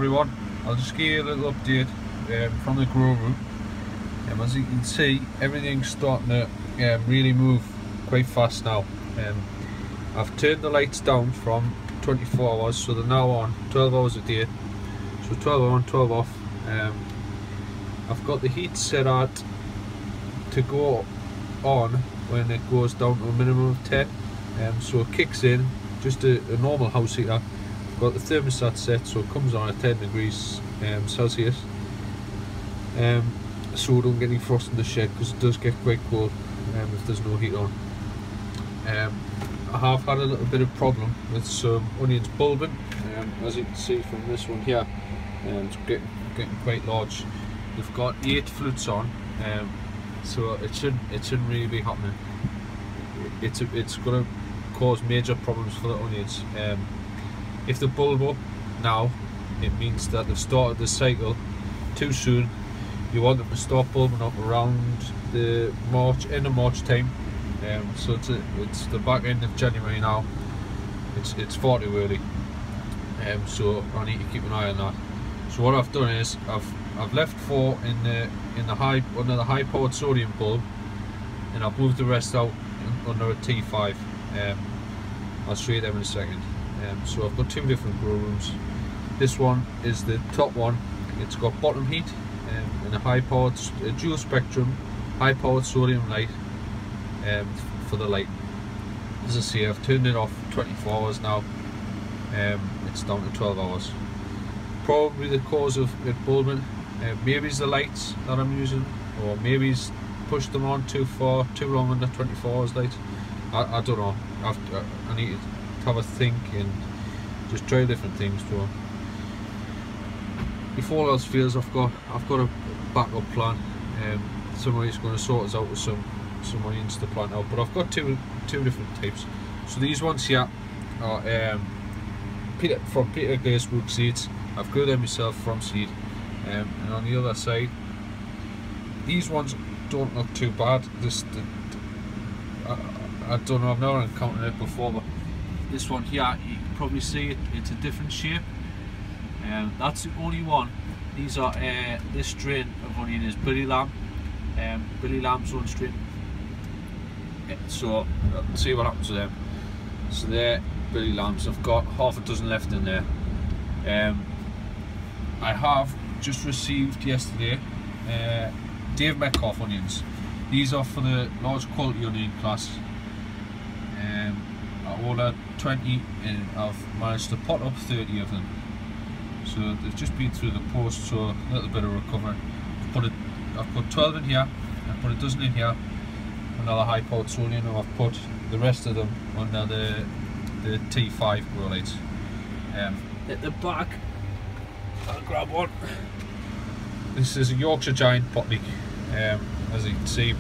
everyone, I'll just give you a little update from the grow room. As you can see, everything's starting to really move quite fast now. I've turned the lights down from 24 hours, so they're now on 12 hours a day, so 12 on, 12 off. I've got the heat set at to go on when it goes down to a minimum of 10, so it kicks in just a normal house heater. I've got the thermostat set so it comes on at 10 degrees Celsius, so we don't get any frost in the shed, because it does get quite cold if there's no heat on. I have had a little bit of problem with some onions bulbing, as you can see from this one here. It's getting quite large. We've got 8 flutes on, so it shouldn't really be happening. It's going to cause major problems for the onions. If they bulb up now, it means that they've started the cycle too soon. You want them to start bulbing up around the end of March time. So it's the back end of January now. It's far too early. So I need to keep an eye on that. So what I've done is I've left 4 under the high powered sodium bulb, and I've moved the rest out under a T5. I'll show you them in a second. So I've got 2 different grow rooms. This one is the top one. It's got bottom heat and a high powered dual spectrum high powered sodium light for the light. As I say, I've turned it off 24 hours now. It's down to 12 hours. Probably the cause of it bulbing, maybe it's the lights that I'm using, or maybe it's pushed them on too long under 24 hours light. I don't know. I need to have a think and just try different things to them. If all else fails, I've got a backup plan. Somebody's going to sort us out with some onions to plant out, but I've got two different types. So these ones here are from Peter Glazebrook seeds. I've grew them myself from seed, and on the other side, these ones don't look too bad. I don't know, I've never encountered it before, but this one here, you can probably see it. It's a different shape, and that's the only one. These are this strain of onion is Billy Lamb, Billy Lamb's own strain. So let's see what happens to them. So they're Billy Lambs. I've got half a dozen left in there. I have just received yesterday Dave Metcalf onions. These are for the large quality onion class. I ordered 20 and I've managed to pot up 30 of them. So they've just been through the post, so a little bit of recovery. I've put 12 in here, I've put a dozen in here, another high powered sodium, and I've put the rest of them under the T5 grow lights. At the back, I'll grab one. This is a Yorkshire Giant pot leek. As you can see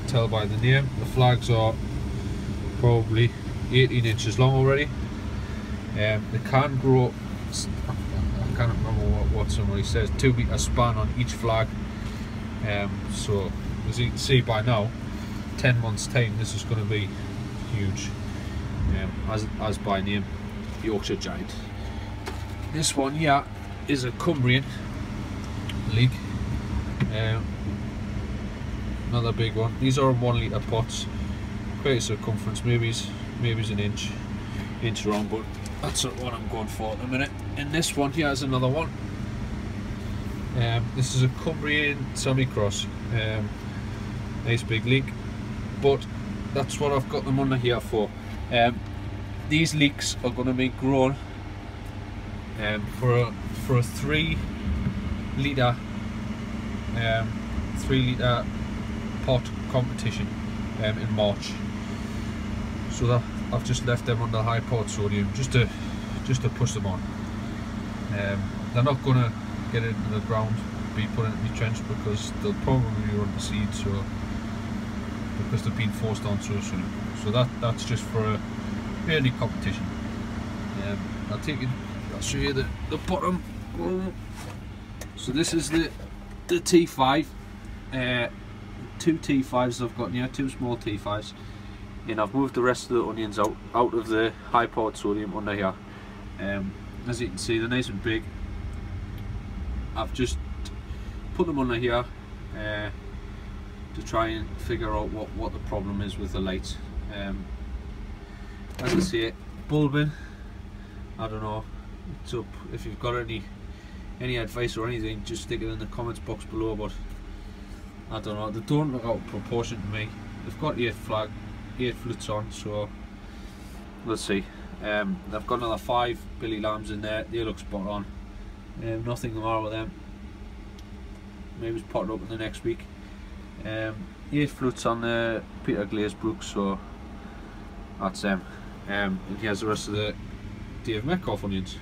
tell by the name, the flags are probably 18 inches long already. They can grow, I can't remember what somebody says, 2 meter span on each flag. So as you can see by now, 10 months time this is going to be huge. As by name, Yorkshire Giant. This one here is a Cumbrian leek, another big one. These are 1 litre pots, quite a circumference, maybe it's an inch long, but that's not what I'm going for at the minute. And this one here is another one. This is a Cumbrian semi-cross, nice big leek, but that's what I've got them under here for. These leeks are going to be grown for a 3 litre pot competition in March. So that I've just left them under high powered sodium just to push them on. They're not going to get into the ground, be put into the trench, because they'll probably run the seed, so because they've been forced on so soon. So that's just for a early competition. I'll show you the bottom. So this is the T5, 2 T5s I've got here, 2 small T5s, and I've moved the rest of the onions out of the high powered sodium under here. As you can see, they're nice and big. I've just put them under here to try and figure out what the problem is with the lights. As I say, bulbing, I don't know, it's up. If you've got any advice or anything, just stick it in the comments box below, but I don't know, they don't look out of proportion to me. They've got 8 flutes on, so let's see. They've got another 5 Billy Lambs in there, they look spot on. Nothing the matter with them. Maybe it's potted up in the next week. 8 flutes on the Peter Glazebrook, so that's them. And here's the rest of the Dave Metcalf onions.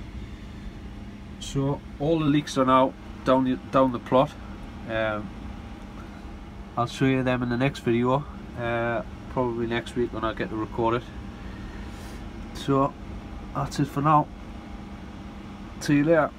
So all the leeks are now down the plot. I'll show you them in the next video, probably next week when I get to record it. So that's it for now. See you later.